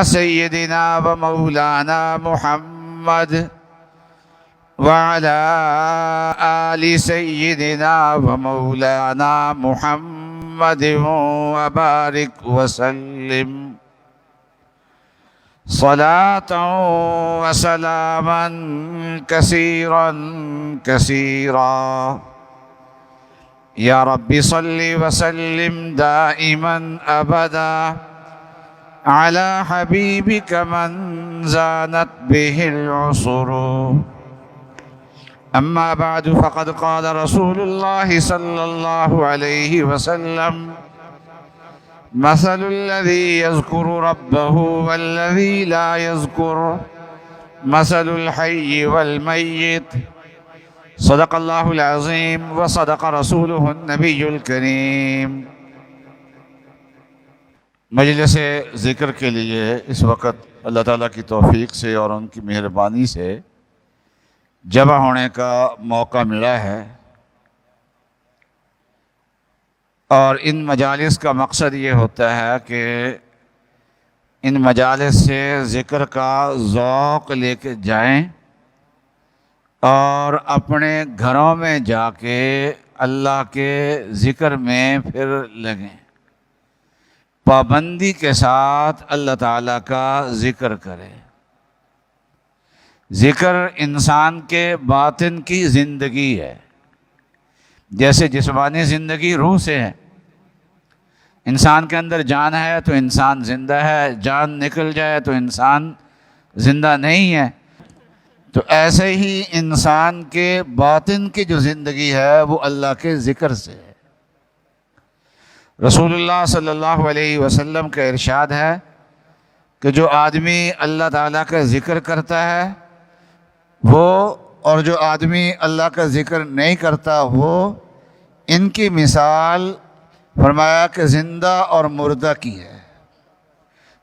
سيدنا ومولانا محمد وعلى آل سيدنا ومولانا محمد وبارك وسلم صلاة وسلاما كثيرا كثيرا يا رب صل وسلم دائما أبدا على حبيبك من زانت به العصر. أما بعد فقد قال رسول الله صلى الله عليه وسلم مثل الذي يذكر ربه والذي لا يذكر مثل الحي والميت. صدق اللہ العظیم وصدق رسولہ النبی الکریم. مجلس ذکر کے لیے اس وقت اللہ تعالیٰ کی توفیق سے اور ان کی مہربانی سے جمع ہونے کا موقع ملا ہے، اور ان مجالس کا مقصد یہ ہوتا ہے کہ ان مجالس سے ذکر کا ذوق لے کے جائیں اور اپنے گھروں میں جا کے اللہ کے ذکر میں پھر لگیں، پابندی کے ساتھ اللہ تعالیٰ کا ذکر کریں. ذکر انسان کے باطن کی زندگی ہے. جیسے جسمانی زندگی روح سے ہے، انسان کے اندر جان ہے تو انسان زندہ ہے، جان نکل جائے تو انسان زندہ نہیں ہے. تو ایسے ہی انسان کے باطن کی جو زندگی ہے وہ اللہ کے ذکر سے ہے. رسول اللہ صلی اللہ علیہ وسلم کا ارشاد ہے کہ جو آدمی اللہ تعالیٰ کا ذکر کرتا ہے وہ، اور جو آدمی اللہ کا ذکر نہیں کرتا وہ، ان کی مثال فرمایا کہ زندہ اور مردہ کی ہے.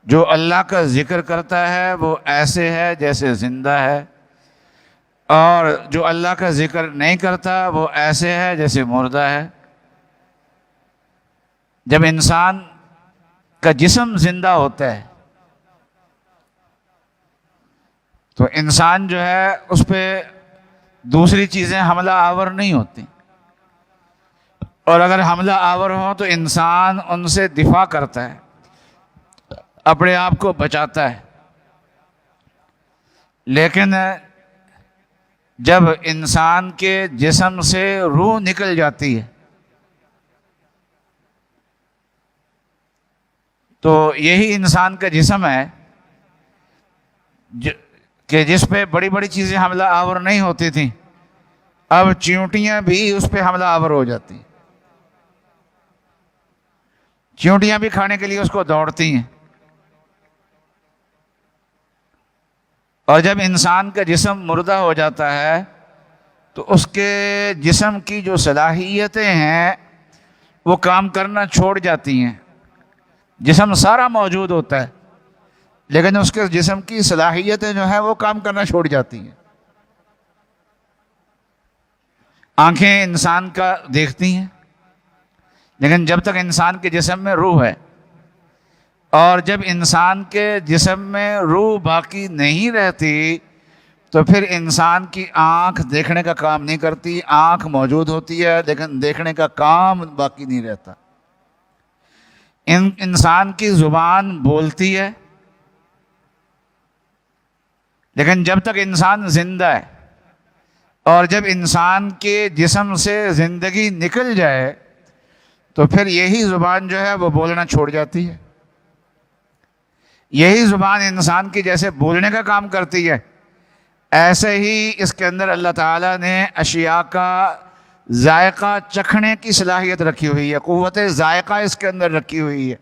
جو اللہ کا ذکر کرتا ہے وہ ایسے ہے جیسے زندہ ہے، اور جو اللہ کا ذکر نہیں کرتا وہ ایسے ہے جیسے مردہ ہے. جب انسان کا جسم زندہ ہوتا ہے تو انسان جو ہے اس پہ دوسری چیزیں حملہ آور نہیں ہوتی، اور اگر حملہ آور ہوں تو انسان ان سے دفاع کرتا ہے، اپنے آپ کو بچاتا ہے. لیکن جب انسان کے جسم سے روح نکل جاتی ہے تو یہی انسان کا جسم ہے کہ جس پہ بڑی بڑی چیزیں حملہ آور نہیں ہوتی تھیں، اب چیونٹیاں بھی اس پہ حملہ آور ہو جاتی ہیں. چیونٹیاں بھی کھانے کے لیے اس کو دوڑتی ہیں. اور جب انسان کا جسم مردہ ہو جاتا ہے تو اس کے جسم کی جو صلاحیتیں ہیں وہ کام کرنا چھوڑ جاتی ہیں. جسم سارا موجود ہوتا ہے لیکن اس کے جسم کی صلاحیتیں جو ہیں وہ کام کرنا چھوڑ جاتی ہیں. آنکھیں انسان کا دیکھتی ہیں، لیکن جب تک انسان کے جسم میں روح ہے، اور جب انسان کے جسم میں روح باقی نہیں رہتی تو پھر انسان کی آنکھ دیکھنے کا کام نہیں کرتی. آنکھ موجود ہوتی ہے لیکن دیکھنے کا کام باقی نہیں رہتا. انسان کی زبان بولتی ہے لیکن جب تک انسان زندہ ہے، اور جب انسان کے جسم سے زندگی نکل جائے تو پھر یہی زبان جو ہے وہ بولنا چھوڑ جاتی ہے. یہی زبان انسان کی جیسے بولنے کا کام کرتی ہے، ایسے ہی اس کے اندر اللہ تعالیٰ نے اشیاء کا ذائقہ چکھنے کی صلاحیت رکھی ہوئی ہے، قوت ذائقہ اس کے اندر رکھی ہوئی ہے.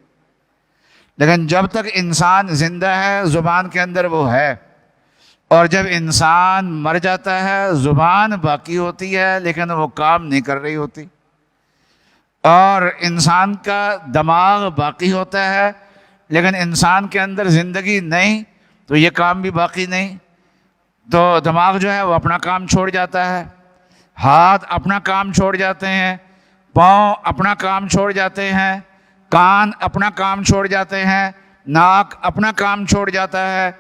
لیکن جب تک انسان زندہ ہے زبان کے اندر وہ ہے، اور جب انسان مر جاتا ہے زبان باقی ہوتی ہے لیکن وہ کام نہیں کر رہی ہوتی. اور انسان کا دماغ باقی ہوتا ہے لیکن انسان کے اندر زندگی نہیں تو یہ کام بھی باقی نہیں. تو دماغ جو ہے وہ اپنا کام چھوڑ جاتا ہے، ہاتھ اپنا کام چھوڑ جاتے ہیں، پاؤں اپنا کام چھوڑ جاتے ہیں، کان اپنا کام چھوڑ جاتے ہیں، ناک اپنا کام چھوڑ جاتا ہے،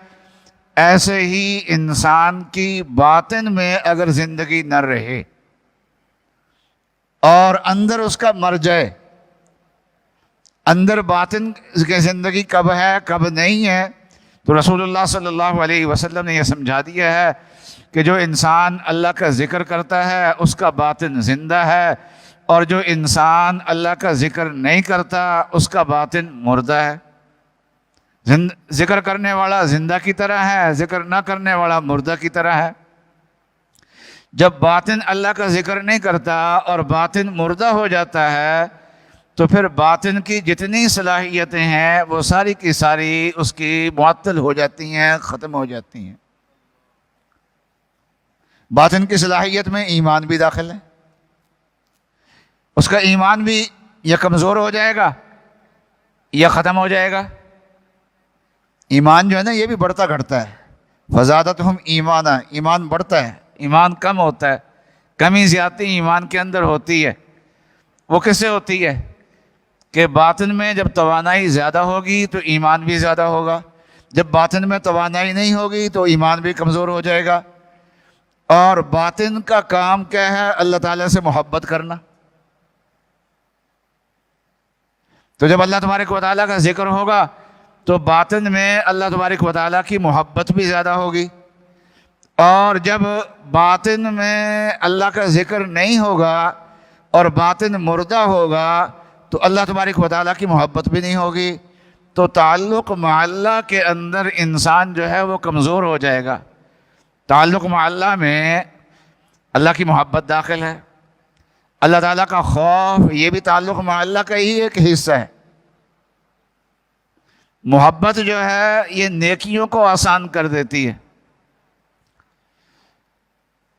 ایسے ہی انسان کی باطن میں اگر زندگی نہ رہے اور اندر اس کا مر جائے، اندر باطن کی زندگی کب ہے کب نہیں ہے، تو رسول اللہ صلی اللہ علیہ وسلم نے یہ سمجھا دیا ہے کہ جو انسان اللہ کا ذکر کرتا ہے اس کا باطن زندہ ہے، اور جو انسان اللہ کا ذکر نہیں کرتا اس کا باطن مردہ ہے۔ ذکر کرنے والا زندہ کی طرح ہے، ذکر نہ کرنے والا مردہ کی طرح ہے۔ جب باطن اللہ کا ذکر نہیں کرتا اور باطن مردہ ہو جاتا ہے تو پھر باطن کی جتنی صلاحیتیں ہیں وہ ساری کی ساری اس کی معطل ہو جاتی ہیں، ختم ہو جاتی ہیں۔ باطن کی صلاحیت میں ایمان بھی داخل ہے، اس کا ایمان بھی یا کمزور ہو جائے گا یا ختم ہو جائے گا۔ ایمان جو ہے نا یہ بھی بڑھتا گھٹتا ہے، فزادتہم ایمانا، ایمان بڑھتا ہے، ایمان کم ہوتا ہے، کمی زیادتی ایمان کے اندر ہوتی ہے۔ وہ کس سے ہوتی ہے کہ باطن میں جب توانائی زیادہ ہوگی تو ایمان بھی زیادہ ہوگا، جب باطن میں توانائی نہیں ہوگی تو ایمان بھی کمزور ہو جائے گا۔ اور باطن کا کام کیا ہے؟ اللہ تعالیٰ سے محبت کرنا۔ تو جب اللہ تبارک و تعالیٰ کا ذکر ہوگا تو باطن میں اللہ تبارک و تعالیٰ کی محبت بھی زیادہ ہوگی، اور جب باطن میں اللہ کا ذکر نہیں ہوگا اور باطن مردہ ہوگا تو اللہ تبارک و تعالیٰ کی محبت بھی نہیں ہوگی، تو تعلق مع اللہ کے اندر انسان جو ہے وہ کمزور ہو جائے گا۔ تعلق مع اللہ میں اللہ کی محبت داخل ہے، اللہ تعالیٰ کا خوف، یہ بھی تعلق مع اللہ کا ہی ایک حصہ ہے۔ محبت جو ہے یہ نیکیوں کو آسان کر دیتی ہے،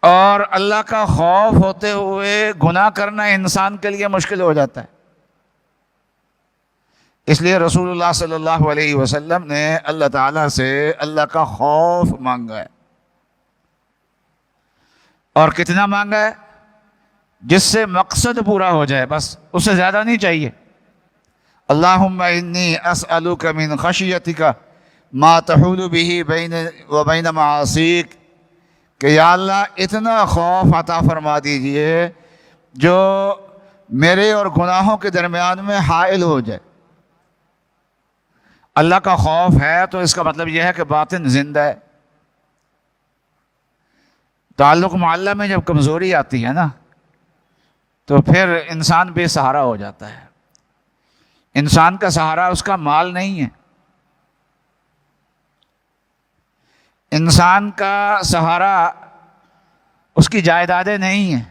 اور اللہ کا خوف ہوتے ہوئے گناہ کرنا انسان کے لیے مشکل ہو جاتا ہے۔ اس لیے رسول اللہ صلی اللہ علیہ وسلم نے اللہ تعالیٰ سے اللہ کا خوف مانگا ہے، اور کتنا مانگا ہے؟ جس سے مقصد پورا ہو جائے، بس اس سے زیادہ نہیں چاہیے۔ اللہم انی اسألک من خشیتک ما تحول به بین و بین معاصیک، کہ یا اللہ اتنا خوف عطا فرما دیجئے جو میرے اور گناہوں کے درمیان میں حائل ہو جائے۔ اللہ کا خوف ہے تو اس کا مطلب یہ ہے کہ باطن زندہ ہے۔ تعلق مع اللہ میں جب کمزوری آتی ہے نا تو پھر انسان بے سہارا ہو جاتا ہے۔ انسان کا سہارا اس کا مال نہیں ہے، انسان کا سہارا اس کی جائیدادیں نہیں ہیں،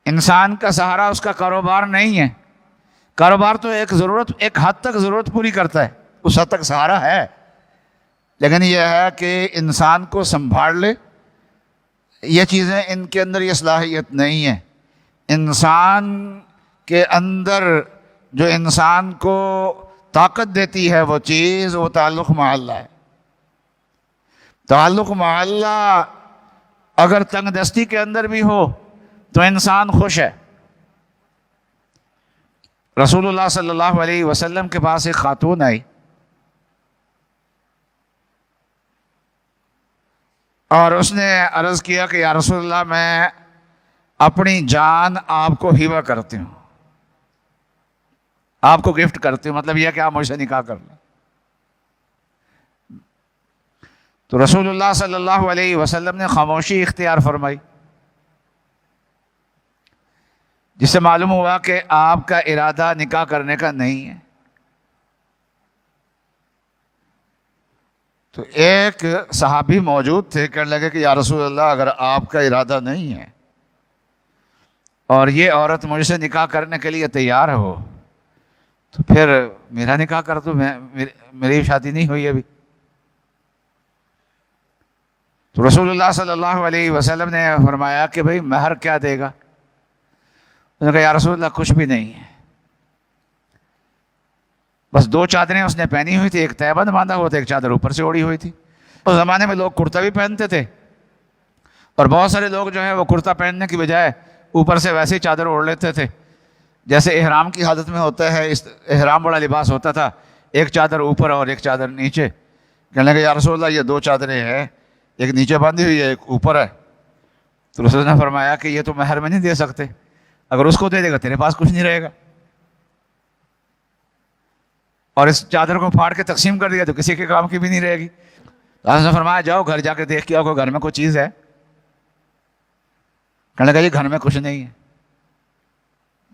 انسان کا سہارا اس کا کاروبار نہیں ہے۔ کاروبار تو ایک حد تک ضرورت پوری کرتا ہے، اس حد تک سہارا ہے، لیکن یہ ہے کہ انسان کو سنبھال لے، یہ چیزیں ان کے اندر یہ صلاحیت نہیں ہے۔ انسان کے اندر جو انسان کو طاقت دیتی ہے وہ چیز، وہ تعلق مع اللہ ہے۔ تعلق مع اللہ اگر تنگ دستی کے اندر بھی ہو تو انسان خوش ہے۔ رسول اللہ صلی اللہ علیہ وسلم کے پاس ایک خاتون آئی اور اس نے عرض کیا کہ یا رسول اللہ میں اپنی جان آپ کو ہبہ کرتی ہوں، آپ کو گفٹ کرتی ہوں، مطلب یہ کہ آپ مجھ سے نکاح کر لیں۔ تو رسول اللہ صلی اللہ علیہ وسلم نے خاموشی اختیار فرمائی، جس سے معلوم ہوا کہ آپ کا ارادہ نکاح کرنے کا نہیں ہے۔ تو ایک صحابی موجود تھے، کہنے لگے کہ یا رسول اللہ اگر آپ کا ارادہ نہیں ہے اور یہ عورت مجھ سے نکاح کرنے کے لیے تیار ہو تو پھر میرا نکاح کر دو، میری شادی نہیں ہوئی ابھی۔ تو رسول اللہ صلی اللہ علیہ وسلم نے فرمایا کہ بھئی مہر کیا دے گا؟ انہوں نے کہا یا رسول اللہ کچھ بھی نہیں ہے، بس 2 چادریں اس نے پہنی ہوئی تھی، ایک تہبند باندھا ہوا تھا، ایک چادر اوپر سے اوڑھی ہوئی تھی۔ اس زمانے میں لوگ کرتا بھی پہنتے تھے، اور بہت سارے لوگ جو ہے وہ کرتا پہننے کی بجائے اوپر سے ویسے ہی چادر اوڑھ لیتے تھے، جیسے احرام کی حالت میں ہوتا ہے، اس احرام بڑا لباس ہوتا تھا، ایک چادر اوپر اور ایک چادر نیچے. کہنے لگے یا رسول اللہ یہ 2 چادریں ہیں، ایک نیچے باندھی ہوئی ہے ایک اوپر ہے. تو رسول اللہ نے فرمایا کہ یہ تو مہر میں نہیں دے سکتے، اگر اس کو دے دے گا تیرے پاس کچھ نہیں رہے گا. اور اس چادر کو پھاڑ کے تقسیم کر دیا تو کسی کے کام کی بھی نہیں رہے گی. آپ نے فرمایا جاؤ گھر جا کے دیکھ کے آؤ گھر میں کوئی چیز ہے. کہنے لگا جی گھر میں کچھ نہیں ہے،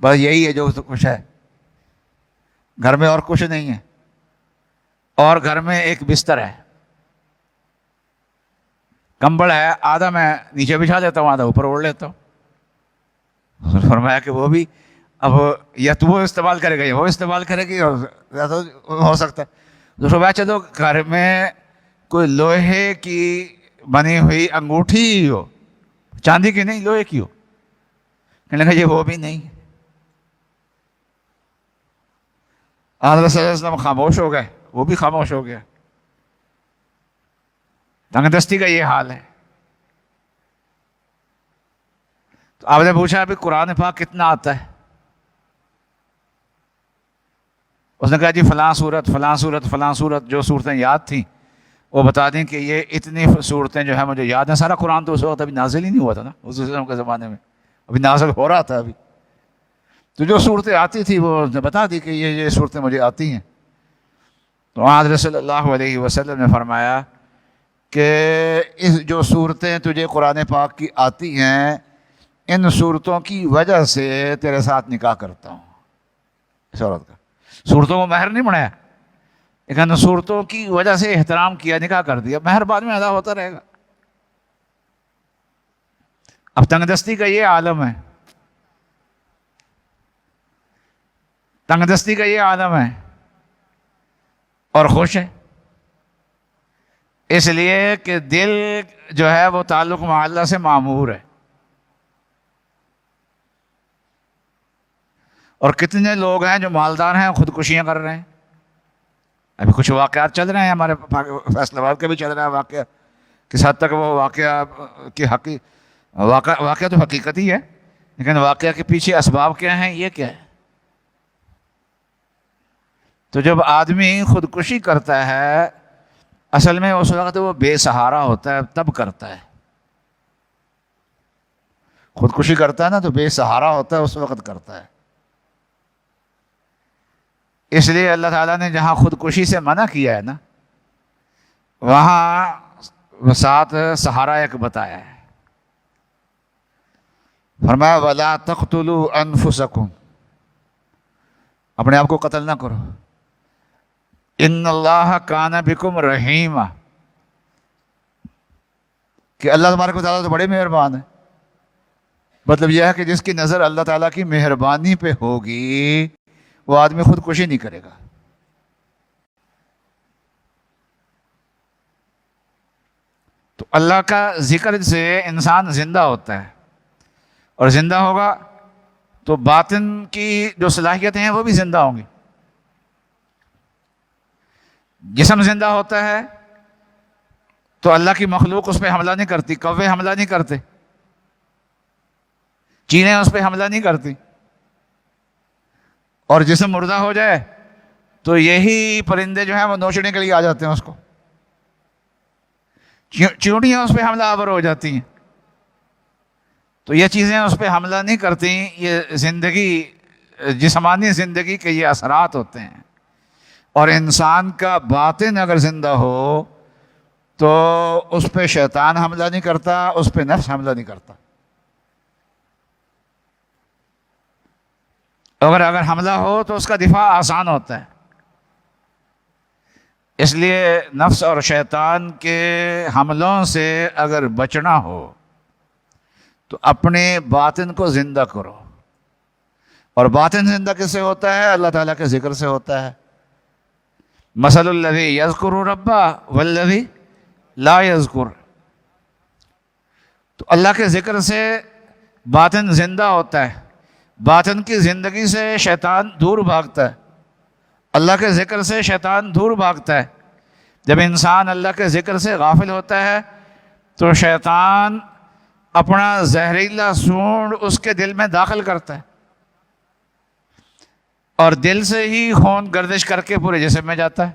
بس یہی ہے جو کچھ ہے، گھر میں اور کچھ نہیں ہے. اور گھر میں ایک بستر ہے، کمبل ہے، آدھا میں نیچے بچھا لیتا ہوں آدھا اوپر اوڑھ لیتا ہوں. فرمایا کہ وہ بھی اب یا تو وہ استعمال کرے گا یا وہ استعمال کرے گی، اور زیادہ ہو سکتا ہے. تو فرمایا چلو گھر میں کوئی لوہے کی بنی ہوئی انگوٹھی ہی ہو، چاندی کی نہیں لوہے کی ہو. کہنے لگا یہ وہ بھی نہیں. حضرت صلی اللہ علیہ وسلم خاموش ہو گئے، وہ بھی خاموش ہو گیا. تنگ دستی کا یہ حال ہے. تو آپ نے پوچھا ابھی قرآن پاک کتنا آتا ہے؟ اس نے کہا جی فلاں صورت فلاں صورت فلاں صورت، جو صورتیں یاد تھیں وہ بتا دیں کہ یہ اتنی صورتیں جو ہیں مجھے یاد ہیں. سارا قرآن تو اس وقت ابھی نازل ہی نہیں ہوا تھا نا، حضور صلی اللہ علیہ وسلم کے زمانے میں ابھی نازل ہو رہا تھا ابھی. تو جو صورتیں آتی تھی وہ بتا دی کہ یہ صورتیں مجھے آتی ہیں. تو حضرت صلی اللہ علیہ وسلم نے فرمایا کہ اس جو صورتیں تجھے قرآن پاک کی آتی ہیں، ان صورتوں کی وجہ سے تیرے ساتھ نکاح کرتا ہوں. اس عورت کا صورتوں کو مہر نہیں بنایا، لیکن صورتوں کی وجہ سے احترام کیا، نکاح کر دیا. مہر بعد میں ادا ہوتا رہے گا. اب تنگ دستی کا یہ عالم ہے، تنگ دستی کا یہ عالم ہے، اور خوش ہے اس لیے کہ دل جو ہے وہ تعلق مع اللہ سے معمور ہے. اور کتنے لوگ ہیں جو مالدار ہیں خودکشیاں کر رہے ہیں. ابھی کچھ واقعات چل رہے ہیں ہمارے فیصل آباد کے بھی چل رہا ہے واقعہ، کس حد تک وہ واقعہ کی واقعہ تو حقیقت ہی ہے، لیکن واقعہ کے پیچھے اسباب کیا ہیں یہ کیا ہے. تو جب آدمی خودکشی کرتا ہے اصل میں اس وقت وہ بے سہارا ہوتا ہے، تب کرتا ہے. خودکشی کرتا ہے نا تو بے سہارا ہوتا ہے، اس وقت کرتا ہے. اس لیے اللہ تعالیٰ نے جہاں خودکشی سے منع کیا ہے نا، وہاں ساتھ سہارا ایک بتایا ہے. فرمایا وَلَا تَقْتُلُوا أَنفُسَكُمْ، اپنے آپ کو قتل نہ کرو. ان اللہ کان بکم رحیما، کہ اللہ تبارک و تعالیٰ تو بڑے مہربان ہے. مطلب یہ ہے کہ جس کی نظر اللہ تعالیٰ کی مہربانی پہ ہوگی وہ آدمی خودکشی نہیں کرے گا. تو اللہ کا ذکر سے انسان زندہ ہوتا ہے، اور زندہ ہوگا تو باطن کی جو صلاحیتیں ہیں وہ بھی زندہ ہوں گی. جسم زندہ ہوتا ہے تو اللہ کی مخلوق اس پہ حملہ نہیں کرتی، کوے حملہ نہیں کرتے، چیلیں اس پہ حملہ نہیں کرتی. اور جسم مردہ ہو جائے تو یہی پرندے جو ہیں وہ نوچنے کے لیے آ جاتے ہیں اس کو، چیونٹیاں اس پہ حملہ آور ہو جاتی ہیں. تو یہ چیزیں اس پہ حملہ نہیں کرتی. یہ زندگی، جسمانی زندگی کے یہ اثرات ہوتے ہیں. اور انسان کا باطن اگر زندہ ہو تو اس پہ شیطان حملہ نہیں کرتا، اس پہ نفس حملہ نہیں کرتا. اگر حملہ ہو تو اس کا دفاع آسان ہوتا ہے. اس لیے نفس اور شیطان کے حملوں سے اگر بچنا ہو تو اپنے باطن کو زندہ کرو. اور باطن زندہ کس سے ہوتا ہے؟ اللہ تعالیٰ کے ذکر سے ہوتا ہے. مثل الذی یذکر ربہ والذی لا یذکر. تو اللہ کے ذکر سے باطن زندہ ہوتا ہے. باطن کی زندگی سے شیطان دور بھاگتا ہے، اللہ کے ذکر سے شیطان دور بھاگتا ہے. جب انسان اللہ کے ذکر سے غافل ہوتا ہے تو شیطان اپنا زہریلا سونڈ اس کے دل میں داخل کرتا ہے. اور دل سے ہی خون گردش کر کے پورے جسم میں جاتا ہے،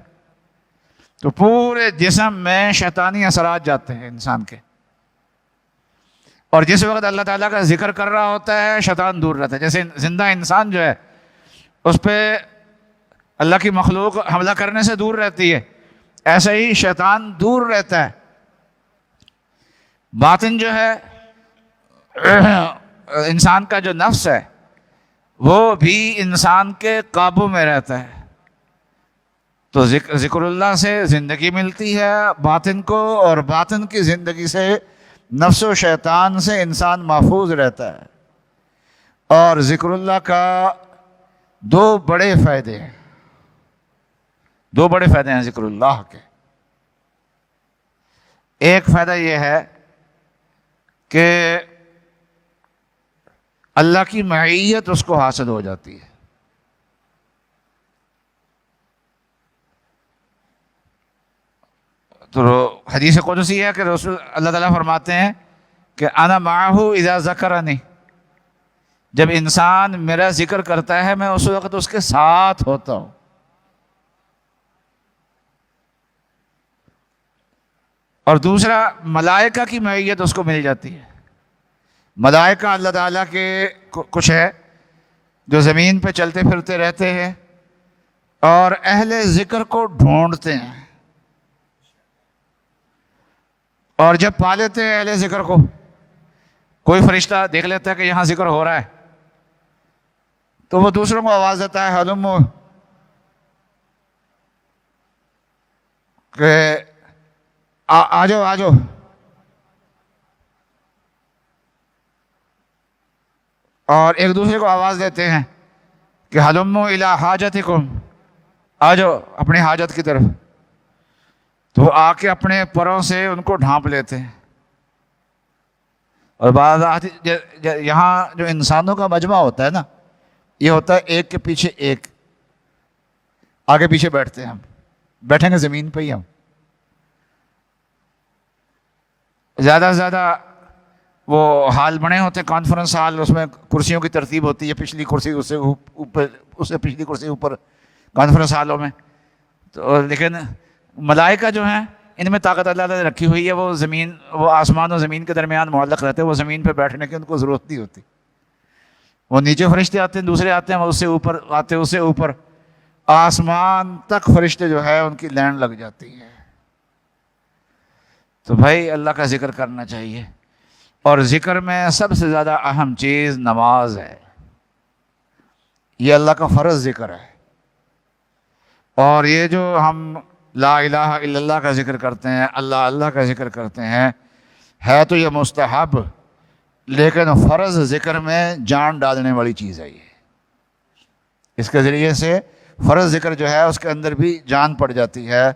تو پورے جسم میں شیطانی اثرات جاتے ہیں انسان کے، اور جس وقت اللہ تعالیٰ کا ذکر کر رہا ہوتا ہے شیطان دور رہتا ہے۔ جیسے زندہ انسان جو ہے اس پہ اللہ کی مخلوق حملہ کرنے سے دور رہتی ہے، ایسے ہی شیطان دور رہتا ہے۔ باطن جو ہے انسان کا جو نفس ہے وہ بھی انسان کے قابو میں رہتا ہے، تو ذکر اللہ سے زندگی ملتی ہے باطن کو، اور باطن کی زندگی سے نفس و شیطان سے انسان محفوظ رہتا ہے۔ اور ذکر اللہ کا دو بڑے فائدے ہیں، دو بڑے فائدے ہیں ذکر اللہ کے۔ ایک فائدہ یہ ہے کہ اللہ کی معیت اس کو حاصل ہو جاتی ہے۔ تو حدیث قدسی ہے کہ رسول اللہ تعالیٰ فرماتے ہیں کہ انا معہ اذا ذکرنی، جب انسان میرا ذکر کرتا ہے میں اس وقت اس کے ساتھ ہوتا ہوں۔ اور دوسرا، ملائکہ کی معیت اس کو مل جاتی ہے۔ ملائکہ اللہ تعالیٰ کے کچھ ہے جو زمین پہ چلتے پھرتے رہتے ہیں اور اہل ذکر کو ڈھونڈتے ہیں، اور جب پا لیتے ہیں اہل ذکر کو، کوئی فرشتہ دیکھ لیتا ہے کہ یہاں ذکر ہو رہا ہے تو وہ دوسروں کو آواز دیتا ہے ہلمو، کہ آ جاؤ آ جاؤ، اور ایک دوسرے کو آواز دیتے ہیں کہ ہلمو الی حاجتکم، آ جاؤ اپنی حاجت کی طرف، تو وہ آ کے اپنے پروں سے ان کو ڈھانپ لیتے ہیں۔ اور بعض یہاں جو انسانوں کا مجمع ہوتا ہے نا، یہ ہوتا ہے ایک کے پیچھے ایک، آگے پیچھے بیٹھتے ہیں، ہم بیٹھیں گے زمین پہ ہی، ہم زیادہ سے زیادہ وہ ہال بنے ہوتے ہیں کانفرنس ہال، اس میں کرسیوں کی ترتیب ہوتی ہے، پچھلی کرسی اس سے اوپر، اس سے پچھلی کرسی اوپر کانفرنس ہالوں میں۔ تو لیکن ملائکہ جو ہیں ان میں طاقت اللہ نے رکھی ہوئی ہے، وہ زمین، وہ آسمان و زمین کے درمیان معلق رہتے ہیں، وہ زمین پہ بیٹھنے کی ان کو ضرورت نہیں ہوتی، وہ نیچے فرشتے آتے ہیں، دوسرے آتے ہیں، وہ اس سے اوپر آتے ہیں، اس سے اوپر آسمان تک فرشتے جو ہے ان کی لائن لگ جاتی ہے۔ تو بھائی اللہ کا ذکر کرنا چاہیے، اور ذکر میں سب سے زیادہ اہم چیز نماز ہے، یہ اللہ کا فرض ذکر ہے۔ اور یہ جو ہم لا الہ الا اللہ کا ذکر کرتے ہیں، اللہ اللہ کا ذکر کرتے ہیں، ہے تو یہ مستحب، لیکن فرض ذکر میں جان ڈالنے والی چیز ہے یہ، اس کے ذریعے سے فرض ذکر جو ہے اس کے اندر بھی جان پڑ جاتی ہے۔